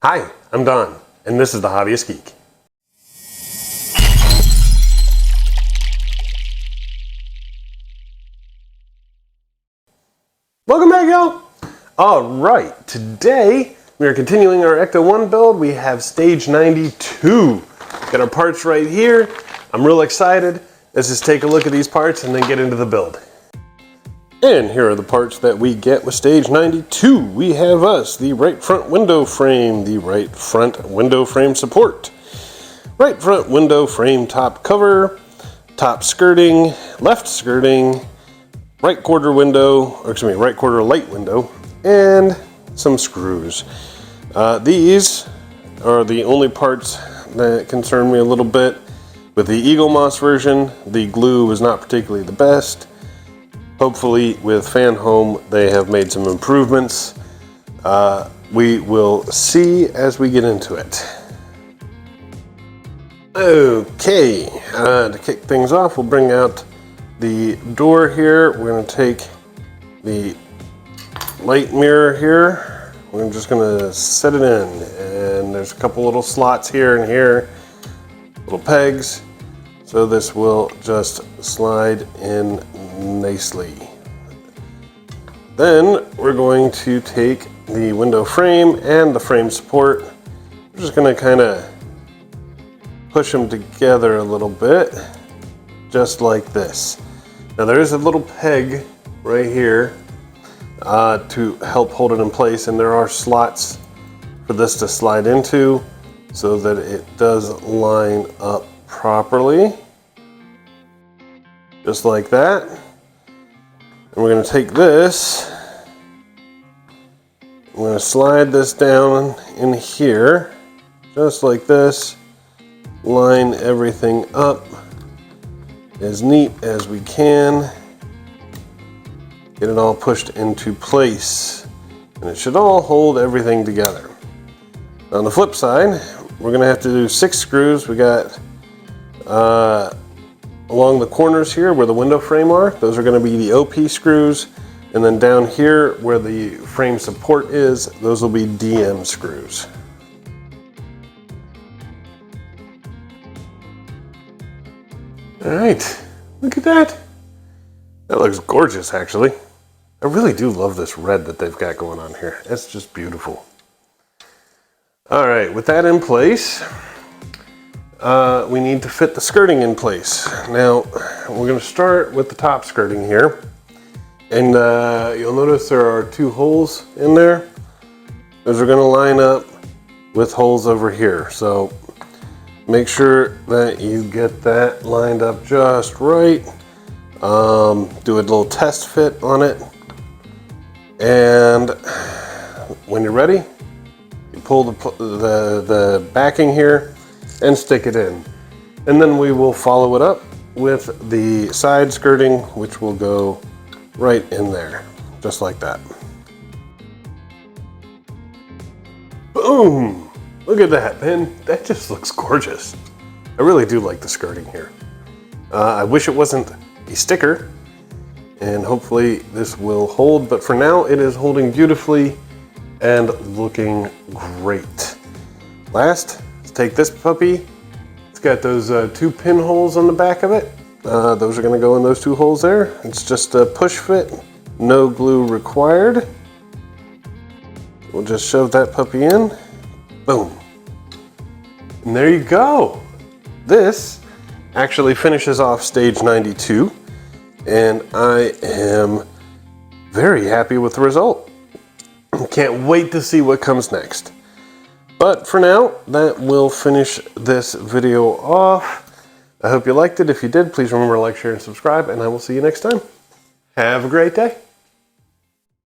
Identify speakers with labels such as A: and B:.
A: Hi, I'm Don, and this is The Hobbyist Geek. Welcome back, y'all. All right, today we are continuing our Ecto-1 build. We have stage 92. Got our parts right here. I'm real excited. Let's just take a look at these parts and then get into the build. And here are the parts that we get with stage 92. We have the right front window frame, the right front window frame support, right front window frame top cover, top skirting, left skirting, right quarter light window, and some screws. These are the only parts that concern me a little bit. With the Eagle Moss version, the glue was not particularly the best. Hopefully with Fan Home they have made some improvements. We will see as we get into it. Okay, to kick things off, we'll bring out the door here. We're going to take the light mirror here. We're just going to set it in, and there's a couple little slots here and here, little pegs. So this will just slide in nicely. Then we're going to take the window frame and the frame support. We're just going to kind of push them together a little bit, just like this. Now there is a little peg right here to help hold it in place, and there are slots for this to slide into so that it does line up properly, just like that. And we're going to take this, I'm going to slide this down in here, just like this, line everything up as neat as we can, get it all pushed into place, and it should all hold everything together. On the flip side, we're going to have to do 6 screws. We got along the corners here where the window frame are, those are going to be the OP screws, and then down here where the frame support is, those will be DM screws. Alright, look at that. That looks gorgeous, actually. I really do love this red that they've got going on here. It's just beautiful. Alright, with that in place, we need to fit the skirting in place. Now, we're going to start with the top skirting here. And you'll notice there are 2 holes in there. Those are going to line up with holes over here. So make sure that you get that lined up just right. Do a little test fit on it. And when you're ready, you pull the backing here and stick it in. And then we will follow it up with the side skirting, which will go right in there, just like that. Boom! Look at that, man. That just looks gorgeous. I really do like the skirting here. I wish it wasn't a sticker, and hopefully this will hold, but for now it is holding beautifully and looking great. Last, let's take this puppy. It's got those 2 pinholes on the back of it. Those are going to go in those 2 holes there. It's just a push fit, no glue required. We'll just shove that puppy in. Boom. And there you go. This actually finishes off stage 92, and I am very happy with the result. Can't wait to see what comes next. But for now, that will finish this video off. I hope you liked it. If you did, please remember to like, share, and subscribe, and I will see you next time. Have a great day.